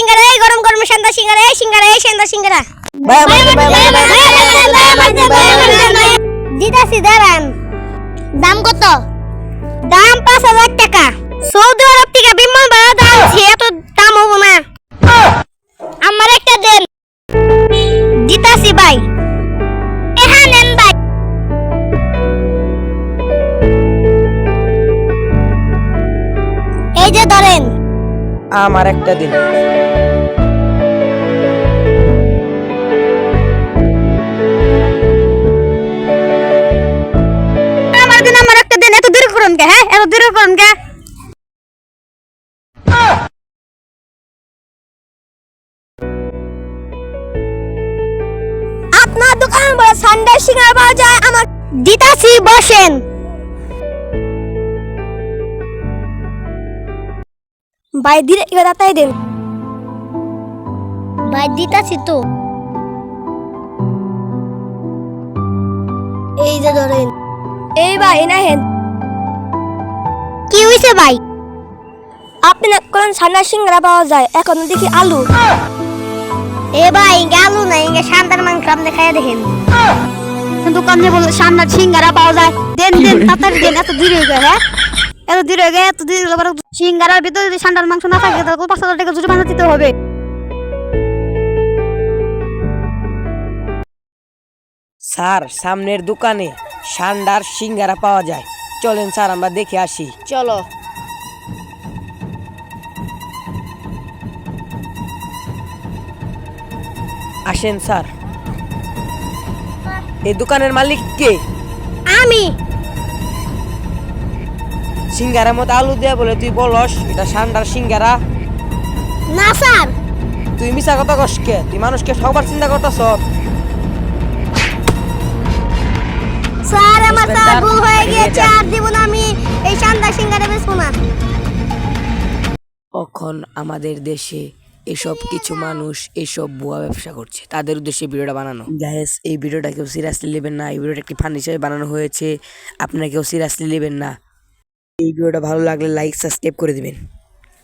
সিঙ্গারা, এই গরম গরম সান্দা সিঙ্গারা, এই সিঙ্গারা, এই সান্দা সিঙ্গারা। দিতাছি দাঁড়ান। দাম কত? দাম 5,000 টাকা। সৌদি আরব থেকে বিমান ভাড়া দাম এত দাম হবো না। আমার একটা দেন। দিতাছি ভাই। হ্যাঁ নেন ভাই। এই যে ধরেন। আমার একটা দিন। আমার একটা দিন। এত দূর করুন কে? হ্যাঁ এত দূর করুন কে? আপনার দোকান বলে সানডে সিঙ্গারা পাওয়া যায়। আমার দিতাছি বসেন। ভাই দিলে এবার তাই দেন। ভাই দিতাছি তো। এই যে ধরেন। এই ভাই না হেন। কি হইছে ভাই? আপনি না কোন সান্ডা সিঙ্গারা পাওয়া যায়, এখন দেখি আলু। এ ভাই আলু না, ইঙ্গে সান্দার মাংস আপনি খাইয়া দেখেন। দোকানে বলে সান্ডা সিঙ্গারা পাওয়া যায়। দেন দেন তাড়াতাড়ি দেন। এত দূর হয়ে গেল। হ্যাঁ এত দূর হয়ে গেল। এত দূর সিঙ্গারার ভিতরে যদি সান্ডার মাংস না থাকে তাহলে 5,000 টাকা জরিমানা দিতে হবে। স্যার, সামনের দোকানে সান্ডার সিঙ্গারা পাওয়া যায়, চলেন স্যার আমরা দেখে আসি। চলো। আসেন স্যার। এই দোকানের মালিক কে? আমি। সিঙ্গারার মতো আলু দেয়া বলে তুই বলস এটা সান্ডার সিঙ্গারা? না স্যার। তুই মিছা কথা কস কে? তুই মানুষকে সবার চিন্তা করতেছ। স্যার আমার স্যার ভুল হয়ে গিয়েছে। আর দিব না আমি এই সান্ডা সিঙ্গারা বেচবো না। এখন আমাদের দেশে এসব কিছু মানুষ এসব ভুয়া ব্যবসা করছে, তাদের উদ্দেশ্যে ভিডিওটা বানানো। গাইস, এই ভিডিওটা কেউ সিরিয়াসলি নেবেন না। এই ভিডিওটা একটি ফান হিসেবে বানানো হয়েছে, আপনারা কেউ সিরিয়াসলি নেবেন না। এই ভিডিওটা ভালো লাগলে লাইক সাবস্ক্রাইব করে দিবেন।